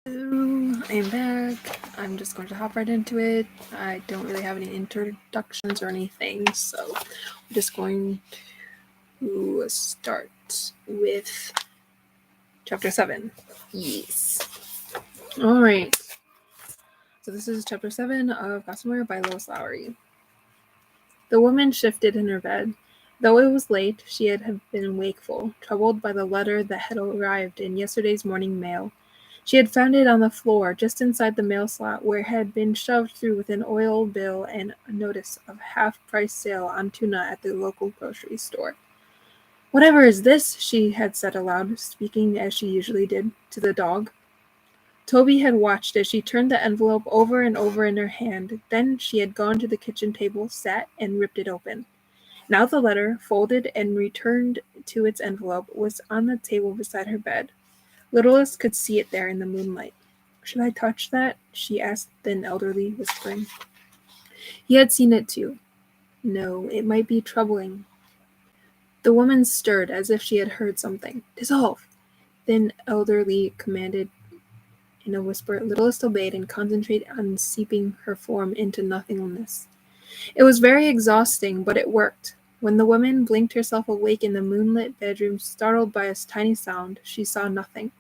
I'm back. I'm just going to hop right into it. I don't really have any introductions or anything, so I'm just going to start with chapter 7. Yes. Alright. So this is chapter 7 of Gossamer by Lois Lowry. The woman shifted in her bed. Though it was late, she had been wakeful, troubled by the letter that had arrived in yesterday's morning mail. She had found it on the floor, just inside the mail slot, where it had been shoved through with an oil bill and a notice of half-price sale on tuna at the local grocery store. "Whatever is this?" she had said aloud, speaking as she usually did, to the dog. Toby had watched as she turned the envelope over and over in her hand. Then she had gone to the kitchen table, sat, and ripped it open. Now the letter, folded and returned to its envelope, was on the table beside her bed. Littlest could see it there in the moonlight. "Should I touch that?" she asked, then elderly, whispering. He had seen it too. No, it might be troubling. The woman stirred as if she had heard something. "Dissolve!" Then elderly commanded in a whisper. Littlest obeyed and concentrated on seeping her form into nothingness. It was very exhausting, but it worked. When the woman blinked herself awake in the moonlit bedroom, startled by a tiny sound, she saw nothing.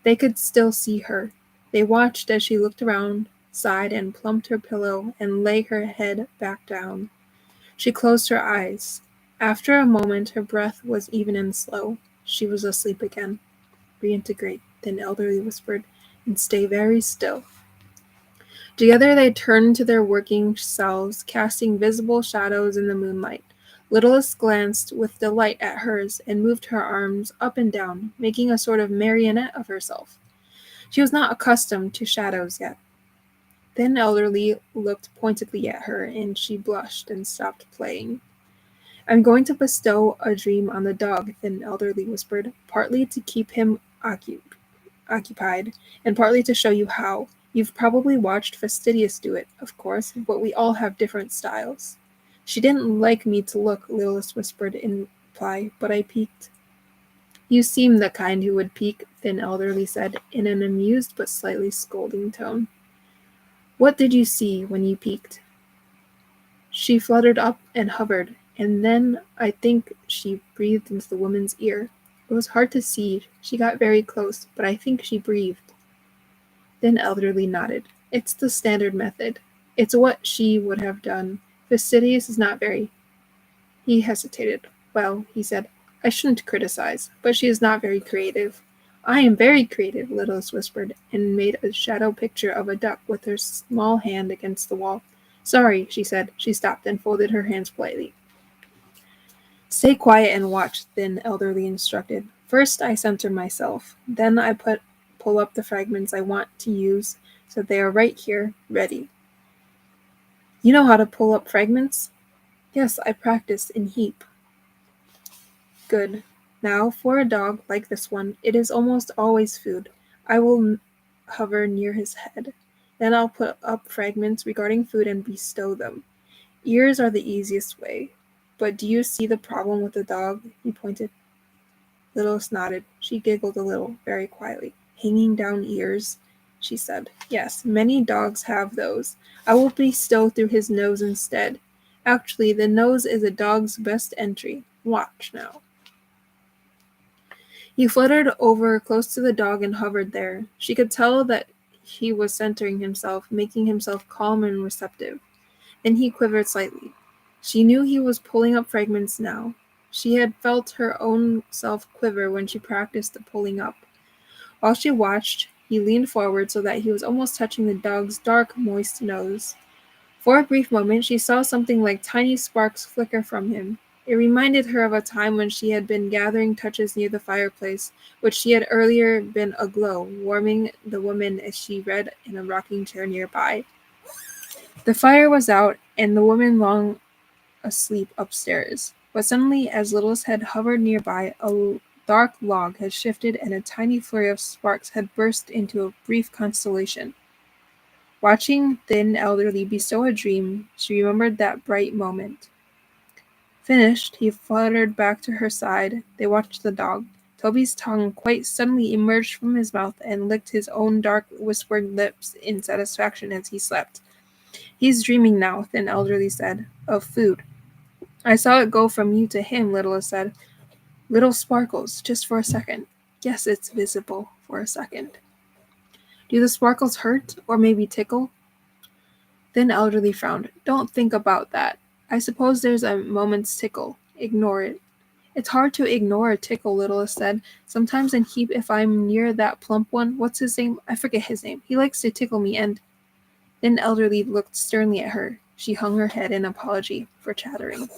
They could still see her. They watched as she looked around, sighed, and plumped her pillow, and lay her head back down. She closed her eyes. After a moment, her breath was even and slow. She was asleep again. "Reintegrate," then elderly whispered, "and stay very still." Together they turned to their working selves, casting visible shadows in the moonlight. Littlest glanced with delight at hers and moved her arms up and down, making a sort of marionette of herself. She was not accustomed to shadows yet. Then elderly looked pointedly at her, and she blushed and stopped playing. "I'm going to bestow a dream on the dog," then elderly whispered, "partly to keep him occupied, and partly to show you how. You've probably watched Fastidious do it, of course, but we all have different styles." "She didn't like me to look," Littlest whispered in reply, "but I peeked." "You seem the kind who would peek," then elderly said, in an amused but slightly scolding tone. "What did you see when you peeked?" She fluttered up and hovered, and then I think she breathed into the woman's ear. It was hard to see. She got very close, but I think she breathed. Then elderly nodded. "It's the standard method. It's what she would have done. Fastidious is not very—" He hesitated. "Well," he said, "I shouldn't criticize, but she is not very creative." "I am very creative," Littlest whispered, and made a shadow picture of a duck with her small hand against the wall. "Sorry," she said. She stopped and folded her hands politely. "Stay quiet and watch," then elderly instructed. "First I center myself. Then I pull up the fragments I want to use, so they are right here, ready." "You know how to pull up fragments?" "Yes, I practiced in heap." "Good. Now, for a dog like this one, it is almost always food. I will hover near his head. Then I'll put up fragments regarding food and bestow them. Ears are the easiest way. But do you see the problem with the dog?" He pointed. Littlest nodded. She giggled a little, very quietly. "Hanging down ears?" she said. "Yes, many dogs have those. I will bestow through his nose instead. Actually, the nose is a dog's best entry. Watch now." He fluttered over close to the dog and hovered there. She could tell that he was centering himself, making himself calm and receptive. Then he quivered slightly. She knew he was pulling up fragments now. She had felt her own self quiver when she practiced the pulling up. While she watched, he leaned forward so that he was almost touching the dog's dark, moist nose. For a brief moment, she saw something like tiny sparks flicker from him. It reminded her of a time when she had been gathering touches near the fireplace, which she had earlier been aglow, warming the woman as she read in a rocking chair nearby. The fire was out, and the woman long asleep upstairs. But suddenly, as Little's head hovered nearby, a dark log had shifted and a tiny flurry of sparks had burst into a brief constellation. Watching thin elderly bestow a dream, she remembered that bright moment. Finished, he fluttered back to her side. They watched the dog. Toby's tongue quite suddenly emerged from his mouth and licked his own dark, whispering lips in satisfaction as he slept. He's dreaming now, Thin Elderly said, of food. I saw it go from you to him, Littlest said. Little sparkles, just for a second. Yes, it's visible for a second. Do the sparkles hurt, or maybe tickle? Thin Elderly frowned. Don't think about that. I suppose there's a moment's tickle. Ignore it. It's hard to ignore a tickle, Littlest said. Sometimes in heap if I'm near that plump one, what's his name? I forget his name. He likes to tickle me and... Thin Elderly looked sternly at her. She hung her head in apology for chattering.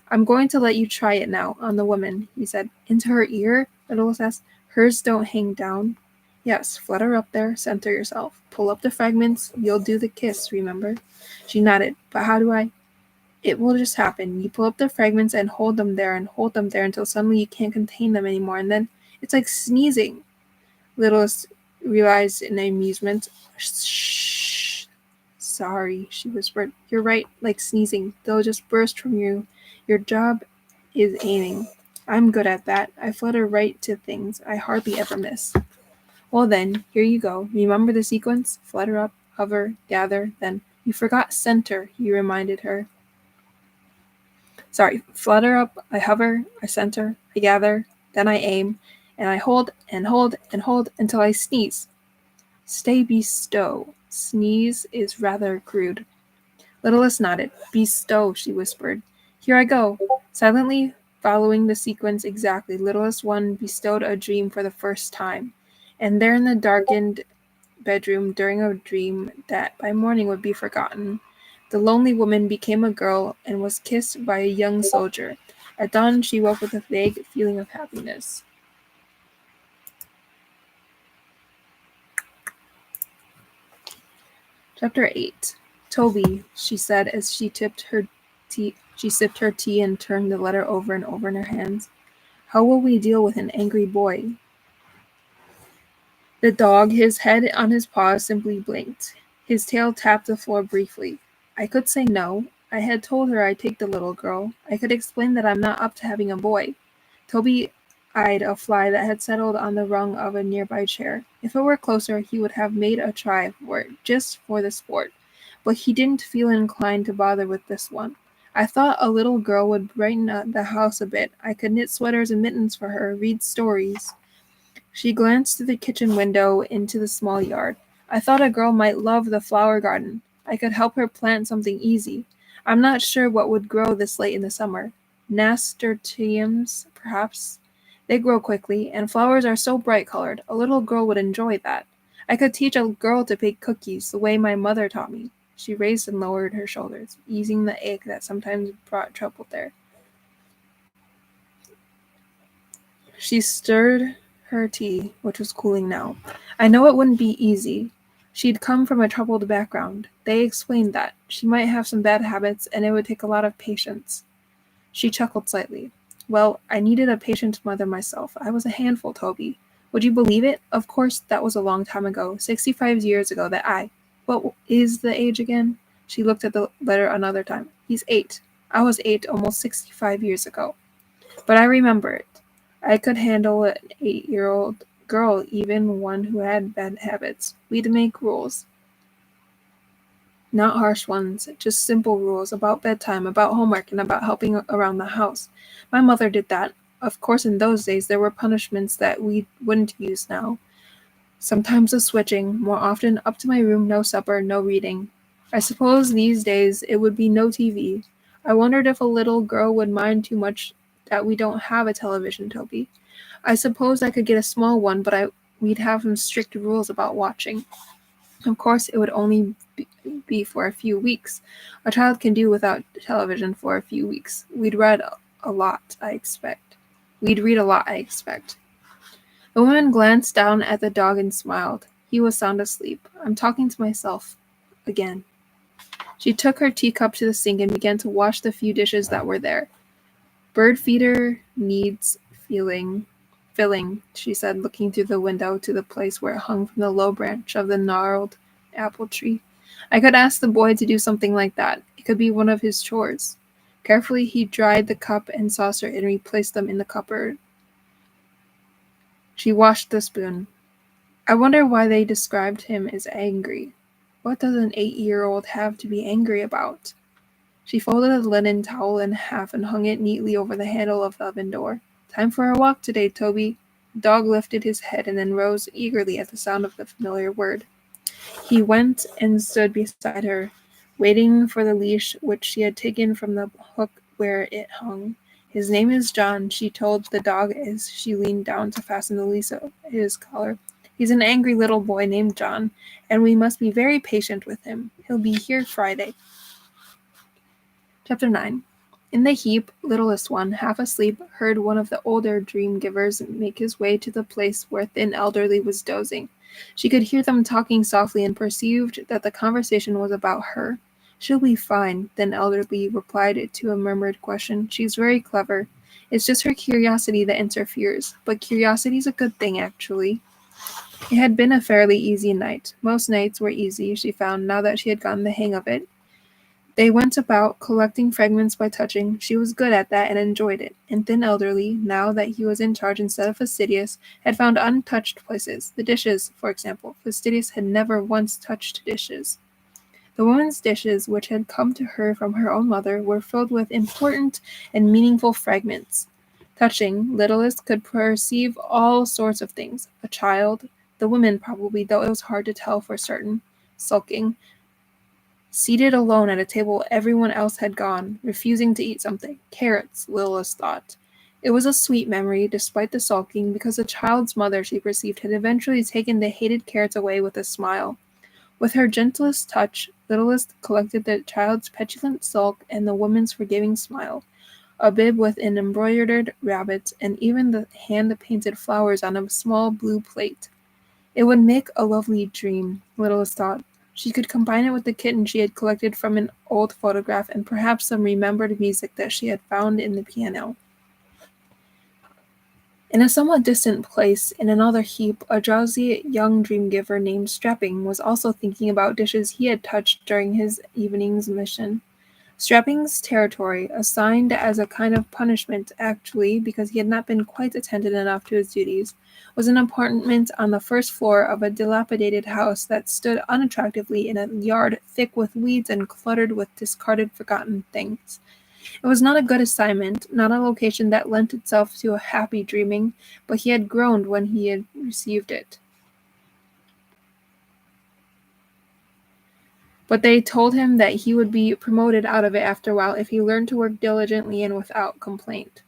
I'm going to let you try it now, on the woman, he said. Into her ear? Littlest asked. Hers don't hang down. Yes, flutter up there, center yourself. Pull up the fragments, you'll do the kiss, remember? She nodded. But how do I? It will just happen. You pull up the fragments and hold them there until suddenly you can't contain them anymore, and then it's like sneezing. Littlest realized in amusement. Shh. Sorry, she whispered. You're right, like sneezing. They'll just burst from you. Your job is aiming. I'm good at that. I flutter right to things. I hardly ever miss. Well then, here you go. Remember the sequence? Flutter up, hover, gather, then... You forgot center, he reminded her. Sorry, flutter up, I hover, I center, I gather, then I aim, and I hold and hold and hold until I sneeze. Stay bestow. Sneeze is rather crude. Littlest nodded. Bestow, she whispered. Here I go. Silently following the sequence exactly, Littlest one bestowed a dream for the first time. And there in the darkened bedroom during a dream that by morning would be forgotten, the lonely woman became a girl and was kissed by a young soldier. At dawn, she woke with a vague feeling of happiness. Chapter 8. Toby, she said as she sipped her tea and turned the letter over and over in her hands. How will we deal with an angry boy? The dog, his head on his paws, simply blinked. His tail tapped the floor briefly. I could say no. I had told her I'd take the little girl. I could explain that I'm not up to having a boy. Toby eyed a fly that had settled on the rung of a nearby chair. If it were closer, he would have made a try for it, just for the sport. But he didn't feel inclined to bother with this one. I thought a little girl would brighten up the house a bit. I could knit sweaters and mittens for her, read stories. She glanced through the kitchen window into the small yard. I thought a girl might love the flower garden. I could help her plant something easy. I'm not sure what would grow this late in the summer. Nasturtiums, perhaps? They grow quickly, and flowers are so bright-colored. A little girl would enjoy that. I could teach a girl to bake cookies the way my mother taught me. She raised and lowered her shoulders, easing the ache that sometimes brought trouble there. She stirred her tea, which was cooling now. I know it wouldn't be easy. She'd come from a troubled background. They explained that. She might have some bad habits, and it would take a lot of patience. She chuckled slightly. Well, I needed a patient mother myself. I was a handful, Toby. Would you believe it? Of course, that was a long time ago, 65 years ago, that I... What is the age again? She looked at the letter another time. He's 8. I was 8 almost 65 years ago. But I remember it. I could handle an 8-year-old girl, even one who had bad habits. We'd make rules. Not harsh ones, just simple rules about bedtime, about homework, and about helping around the house. My mother did that. Of course, in those days, there were punishments that we wouldn't use now. Sometimes a switching, more often up to my room, no supper, no reading. I suppose these days it would be no TV. I wondered if a little girl would mind too much that we don't have a television, Toby. I suppose I could get a small one, but we'd have some strict rules about watching. Of course, it would only be for a few weeks. A child can do without television for a few weeks. We'd read a lot, I expect. The woman glanced down at the dog and smiled. He was sound asleep. I'm talking to myself. Again. She took her teacup to the sink and began to wash the few dishes that were there. Bird feeder needs filling, she said, looking through the window to the place where it hung from the low branch of the gnarled apple tree. I could ask the boy to do something like that. It could be one of his chores. Carefully, he dried the cup and saucer and replaced them in the cupboard. She washed the spoon. I wonder why they described him as angry. What does an 8-year-old have to be angry about? She folded a linen towel in half and hung it neatly over the handle of the oven door. Time for a walk today, Toby. The dog lifted his head and then rose eagerly at the sound of the familiar word. He went and stood beside her, waiting for the leash which she had taken from the hook where it hung. His name is John, she told the dog as she leaned down to fasten the leash at his collar. He's an angry little boy named John, and we must be very patient with him. He'll be here Friday. Chapter 9. In the heap, littlest one, half asleep, heard one of the older dream-givers make his way to the place where thin elderly was dozing. She could hear them talking softly and perceived that the conversation was about her. She'll be fine, thin elderly replied to a murmured question. She's very clever. It's just her curiosity that interferes, but curiosity's a good thing, actually. It had been a fairly easy night. Most nights were easy, she found, now that she had gotten the hang of it. They went about collecting fragments by touching. She was good at that and enjoyed it. And thin elderly, now that he was in charge instead of Fastidious, had found untouched places. The dishes, for example. Fastidious had never once touched dishes. The woman's dishes, which had come to her from her own mother, were filled with important and meaningful fragments. Touching, littlest could perceive all sorts of things. A child, the women probably, though it was hard to tell for certain, sulking, seated alone at a table everyone else had gone, refusing to eat something. Carrots, Lilith thought. It was a sweet memory, despite the sulking, because the child's mother, she perceived, had eventually taken the hated carrots away with a smile. With her gentlest touch, Littlest collected the child's petulant sulk and the woman's forgiving smile, a bib with an embroidered rabbit, and even the hand-painted flowers on a small blue plate. It would make a lovely dream, Littlest thought. She could combine it with the kitten she had collected from an old photograph and perhaps some remembered music that she had found in the piano. In a somewhat distant place, in another heap, a drowsy young dream-giver named Strapping was also thinking about dishes he had touched during his evening's mission. Strapping's territory, assigned as a kind of punishment, actually, because he had not been quite attended enough to his duties, was an apartment on the first floor of a dilapidated house that stood unattractively in a yard thick with weeds and cluttered with discarded, forgotten things. It was not a good assignment, not a location that lent itself to a happy dreaming, but he had groaned when he had received it. But they told him that he would be promoted out of it after a while if he learned to work diligently and without complaint.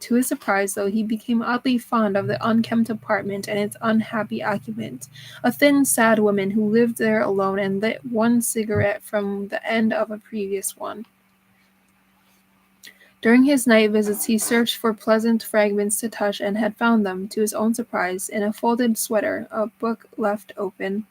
To his surprise, though, he became oddly fond of the unkempt apartment and its unhappy occupant, a thin, sad woman who lived there alone and lit one cigarette from the end of a previous one. During his night visits, he searched for pleasant fragments to touch and had found them, to his own surprise, in a folded sweater, a book left open,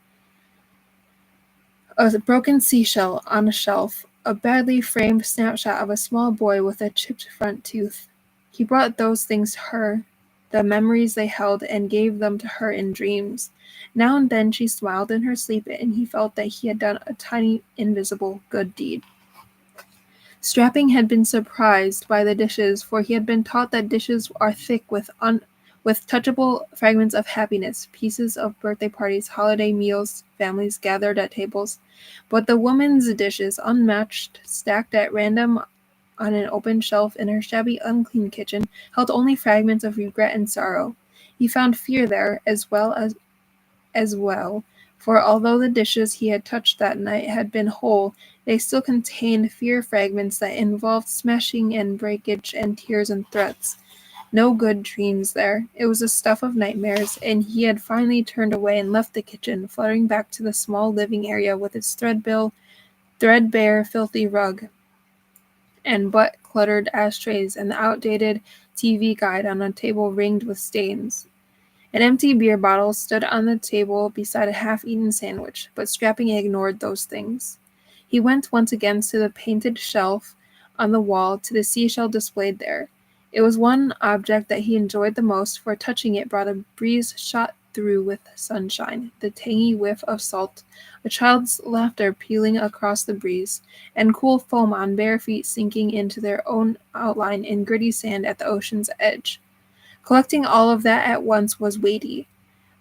a broken seashell on a shelf, a badly framed snapshot of a small boy with a chipped front tooth. He brought those things to her, the memories they held, and gave them to her in dreams. Now and then she smiled in her sleep, and he felt that he had done a tiny, invisible good deed. Strapping had been surprised by the dishes, for he had been taught that dishes are thick with touchable fragments of happiness, pieces of birthday parties, holiday meals, families gathered at tables. But the woman's dishes, unmatched, stacked at random on an open shelf in her shabby, unclean kitchen, held only fragments of regret and sorrow. He found fear there as well, for although the dishes he had touched that night had been whole, they still contained fear fragments that involved smashing and breakage and tears and threats. No good dreams there. It was the stuff of nightmares, and he had finally turned away and left the kitchen, fluttering back to the small living area with its threadbare, filthy rug, and butt-cluttered ashtrays, and the outdated TV guide on a table ringed with stains. An empty beer bottle stood on the table beside a half-eaten sandwich, but Strapping ignored those things. He went once again to the painted shelf on the wall, to the seashell displayed there. It was one object that he enjoyed the most, for touching it brought a breeze shot through with sunshine, the tangy whiff of salt, a child's laughter pealing across the breeze, and cool foam on bare feet sinking into their own outline in gritty sand at the ocean's edge. Collecting all of that at once was weighty,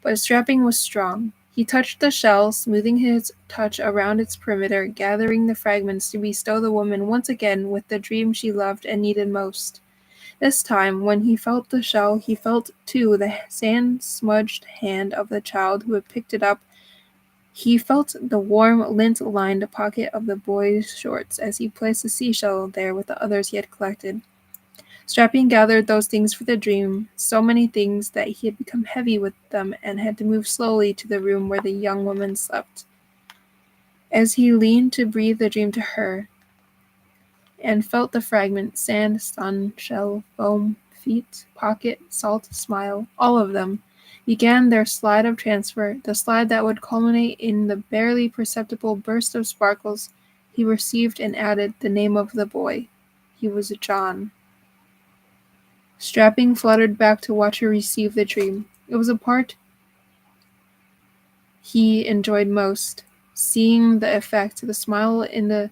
but his strapping was strong. He touched the shell, smoothing his touch around its perimeter, gathering the fragments to bestow the woman once again with the dream she loved and needed most. This time, when he felt the shell, he felt, too, the sand-smudged hand of the child who had picked it up. He felt the warm, lint-lined pocket of the boy's shorts as he placed the seashell there with the others he had collected. Strapping gathered those things for the dream, so many things that he had become heavy with them and had to move slowly to the room where the young woman slept. As he leaned to breathe the dream to her, and felt the fragment, sand, sun, shell, foam, feet, pocket, salt, smile, all of them, began their slide of transfer, the slide that would culminate in the barely perceptible burst of sparkles. He received and added the name of the boy. He was John. Strapping fluttered back to watch her receive the dream. It was a part he enjoyed most, seeing the effect, the smile in the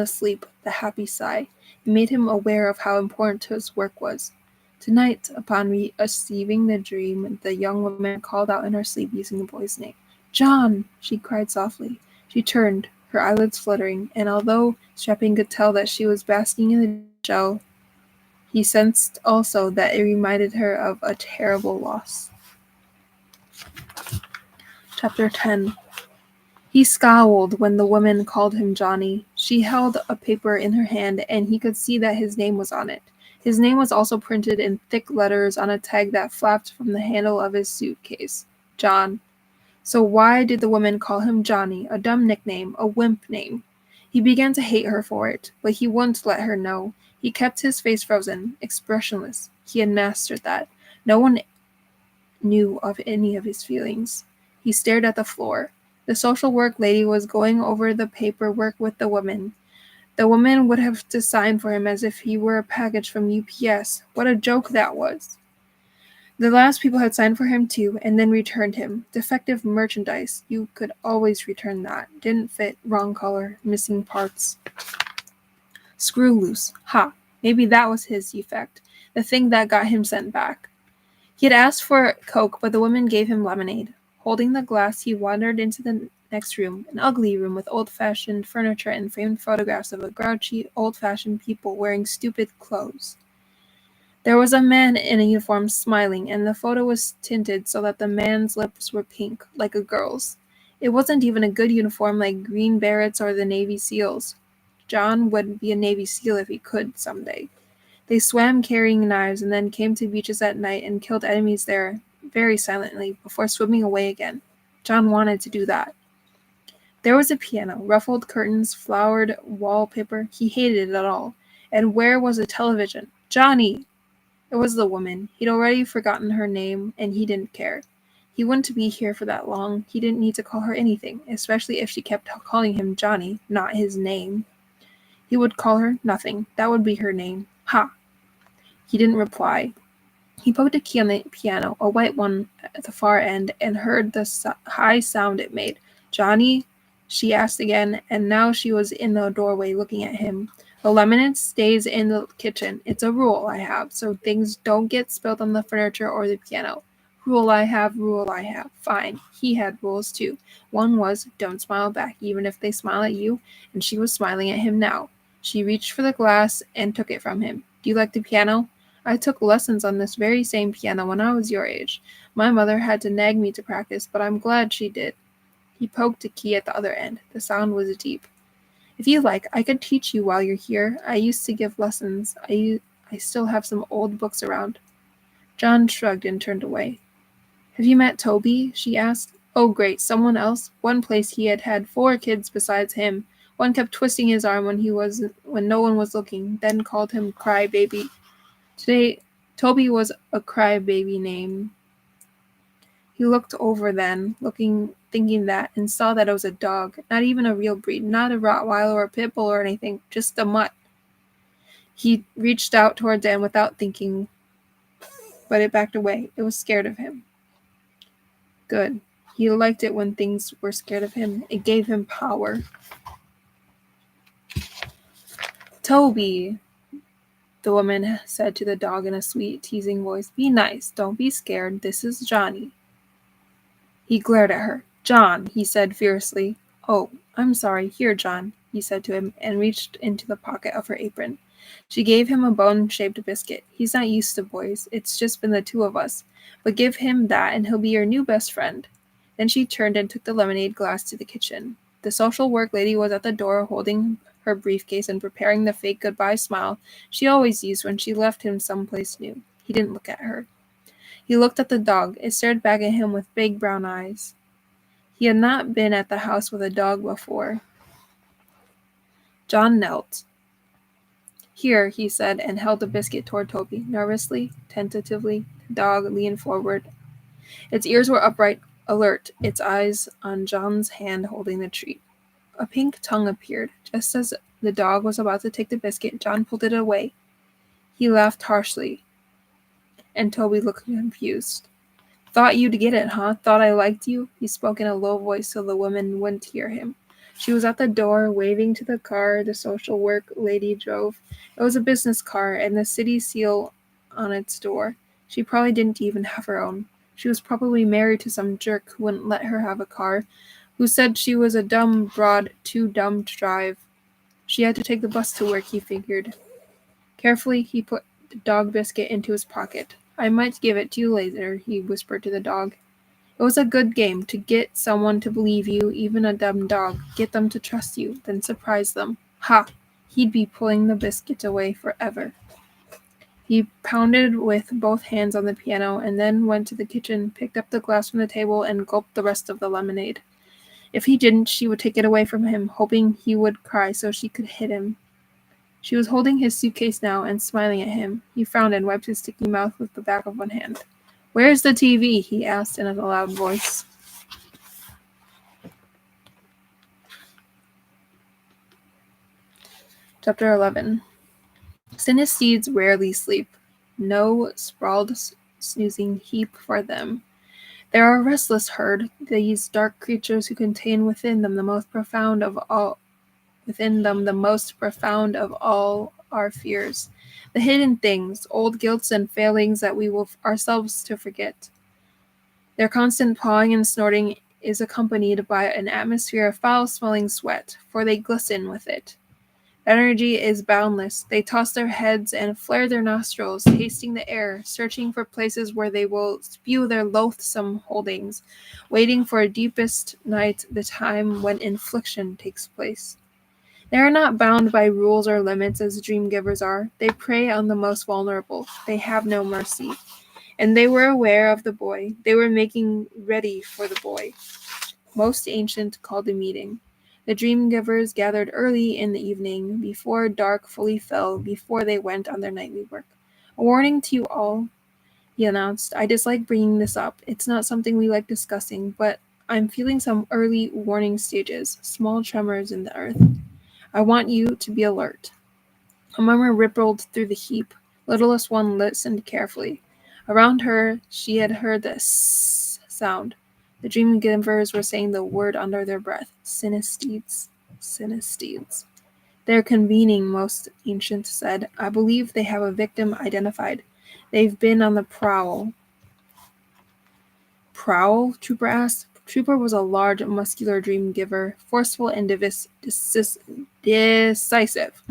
sleep, the happy sigh. It made him aware of how important his work was. Tonight, upon receiving the dream, the young woman called out in her sleep using the boy's name. "John!" she cried softly. She turned, her eyelids fluttering, and although Strapping could tell that she was basking in the shell, he sensed also that it reminded her of a terrible loss. Chapter 10. He scowled when the woman called him Johnny. She held a paper in her hand, and he could see that his name was on it. His name was also printed in thick letters on a tag that flapped from the handle of his suitcase. John. So why did the woman call him Johnny, a dumb nickname, a wimp name? He began to hate her for it, but he wouldn't let her know. He kept his face frozen, expressionless. He had mastered that. No one knew of any of his feelings. He stared at the floor. The social work lady was going over the paperwork with the woman. The woman would have to sign for him as if he were a package from UPS. What a joke that was. The last people had signed for him too, and then returned him. Defective merchandise. You could always return that. Didn't fit, wrong color, missing parts. Screw loose. Ha! Maybe that was his defect. The thing that got him sent back. He had asked for Coke, but the woman gave him lemonade. Holding the glass, he wandered into the next room, an ugly room with old-fashioned furniture and framed photographs of a grouchy, old-fashioned people wearing stupid clothes. There was a man in a uniform smiling, and the photo was tinted so that the man's lips were pink, like a girl's. It wasn't even a good uniform like Green Berets or the Navy SEALs. John would be a Navy SEAL if he could someday. They swam carrying knives and then came to beaches at night and killed enemies there, very silently, before swimming away again. John wanted to do that. There was a piano, ruffled curtains, flowered wallpaper. He hated it all. And where was the television? Johnny! It was the woman. He'd already forgotten her name, and he didn't care. He wouldn't be here for that long. He didn't need to call her anything, especially if she kept calling him Johnny, not his name. He would call her nothing. That would be her name. Ha! He didn't reply. He poked a key on the piano, a white one at the far end, and heard the high sound it made. "Johnny?" she asked again, and now she was in the doorway looking at him. "The lemonade stays in the kitchen. It's a rule I have, so things don't get spilled on the furniture or the piano. Rule I have, rule I have." Fine. He had rules too. One was, don't smile back, even if they smile at you, and she was smiling at him now. She reached for the glass and took it from him. "Do you like the piano?" "I took lessons on this very same piano when I was your age. My mother had to nag me to practice, but I'm glad she did." He poked a key at the other end. The sound was deep. "If you like, I could teach you while you're here. I used to give lessons. I still have some old books around." John shrugged and turned away. "Have you met Toby?" she asked. "Oh, great, someone else?" One place he had had 4 kids besides him. One kept twisting his arm when no one was looking, then called him Cry Baby. Today, Toby was a crybaby name. He looked over then, thinking that, and saw that it was a dog, not even a real breed, not a Rottweiler or a Pit Bull or anything, just a mutt. He reached out towards it without thinking, but it backed away. It was scared of him. Good. He liked it when things were scared of him. It gave him power. Toby, the woman said to the dog in a sweet, teasing voice. Be nice. Don't be scared. This is Johnny. He glared at her. John, he said fiercely. Oh, I'm sorry. Here, John, he said to him, and reached into the pocket of her apron. She gave him a bone-shaped biscuit. He's not used to boys. It's just been the two of us. But give him that, and he'll be your new best friend. Then she turned and took the lemonade glass to the kitchen. The social work lady was at the door holding her briefcase and preparing the fake goodbye smile she always used when she left him someplace new. He didn't look at her. He looked at the dog. It stared back at him with big brown eyes. He had not been at the house with a dog before. John knelt. Here, he said, and held the biscuit toward Toby. Nervously, tentatively, the dog leaned forward. Its ears were upright, alert, its eyes on John's hand holding the treat. A pink tongue appeared. Just as the dog was about to take the biscuit, John pulled it away. He laughed harshly, and Toby looked confused. Thought you'd get it, huh? Thought I liked you? He spoke in a low voice so the woman wouldn't hear him. She was at the door, waving to the car the social work lady drove. It was a business car, and the city seal on its door. She probably didn't even have her own. She was probably married to some jerk who wouldn't let her have a car, who said she was a dumb broad, too dumb to drive. She had to take the bus to work, he figured. Carefully, he put the dog biscuit into his pocket. I might give it to you later, he whispered to the dog. It was a good game, to get someone to believe you, even a dumb dog. Get them to trust you, then surprise them. Ha! He'd be pulling the biscuit away forever. He pounded with both hands on the piano and then went to the kitchen, picked up the glass from the table, and gulped the rest of the lemonade. If he didn't, she would take it away from him, hoping he would cry so she could hit him. She was holding his suitcase now and smiling at him. He frowned and wiped his sticky mouth with the back of one hand. Where's the TV? He asked in a loud voice. Chapter 11. Sinisteeds rarely sleep. No sprawled snoozing heap for them. They are a restless herd, these dark creatures who contain within them the most profound of all our fears, the hidden things, old guilts and failings that we will ourselves to forget. Their constant pawing and snorting is accompanied by an atmosphere of foul-smelling sweat, for they glisten with it. Energy is boundless. They toss their heads and flare their nostrils, tasting the air, searching for places where they will spew their loathsome holdings, waiting for deepest night, the time when infliction takes place. They are not bound by rules or limits as dream givers are. They prey on the most vulnerable. They have no mercy. And they were aware of the boy. They were making ready for the boy. Most Ancient called a meeting. The dream givers gathered early in the evening, before dark fully fell, before they went on their nightly work. A warning to you all, he announced. I dislike bringing this up. It's not something we like discussing, but I'm feeling some early warning stages, small tremors in the earth. I want you to be alert. A murmur rippled through the heap. Littlest one listened carefully. Around her, she had heard the s sound. The dream givers were saying the word under their breath. Sinisteeds. Sinisteeds. They're convening, Most Ancient said. I believe they have a victim identified. They've been on the prowl. Prowl? Trooper asked. Trooper was a large, muscular dream giver, forceful and decisive.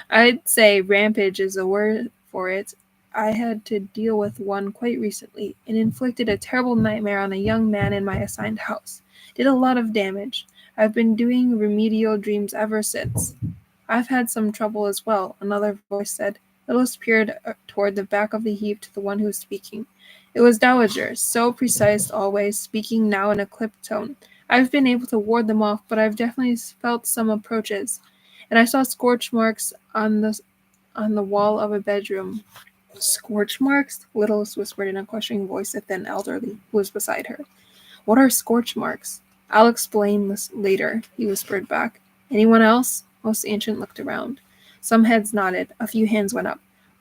I'd say rampage is the word for it. I had to deal with one quite recently. It inflicted a terrible nightmare on a young man in my assigned house. Did a lot of damage. I've been doing remedial dreams ever since. I've had some trouble as well, another voice said. Littles peered toward the back of the heap to the one who was speaking. It was Dowager, so precise always, speaking now in a clipped tone. I've been able to ward them off, but I've definitely felt some approaches. And I saw scorch marks on the wall of a bedroom. Scorch marks? Littles whispered in a questioning voice at the elderly who was beside her. What are scorch marks? I'll explain this later, he whispered back. Anyone else? Most Ancient looked around. Some heads nodded. A few hands went up.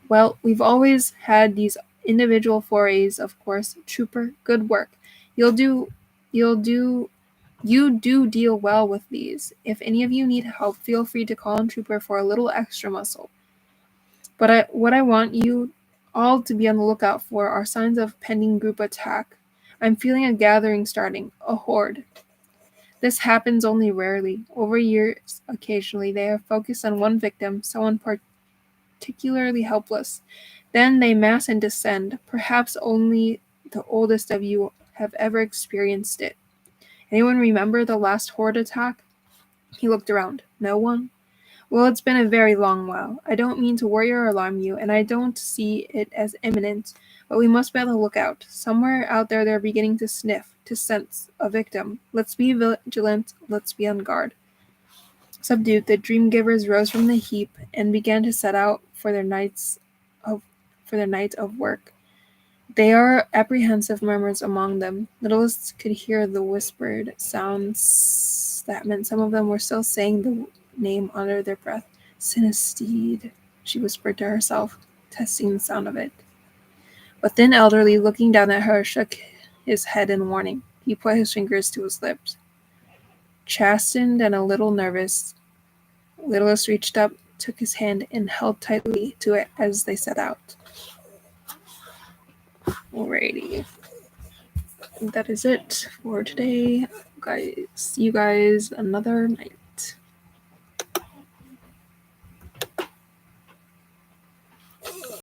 Well, we've always had these individual forays, of course. Trooper, good work. You'll do You do deal well with these. If any of you need help, feel free to call on Trooper for a little extra muscle. But what I want you all to be on the lookout for are signs of pending group attack. I'm feeling a gathering starting, a horde. This happens only rarely. Over years, occasionally, they have focused on one victim, someone particularly helpless. Then they mass and descend. Perhaps only the oldest of you have ever experienced it. Anyone remember the last horde attack? He looked around. No one? Well, it's been a very long while. I don't mean to worry or alarm you, and I don't see it as imminent, but we must be on the lookout. Somewhere out there they're beginning to sniff, to sense a victim. Let's be vigilant, let's be on guard. Subdued, the dream-givers rose from the heap and began to set out for their night of work. There are apprehensive murmurs among them. Littlest could hear the whispered sounds that meant some of them were still saying the name under their breath. Sinisteed, she whispered to herself, testing the sound of it. But then Elderly, looking down at her, shook his head in warning. He put his fingers to his lips. Chastened and a little nervous, Littlest reached up, took his hand, and held tightly to it as they set out. Alrighty. That is it for today. Guys, see you guys another night.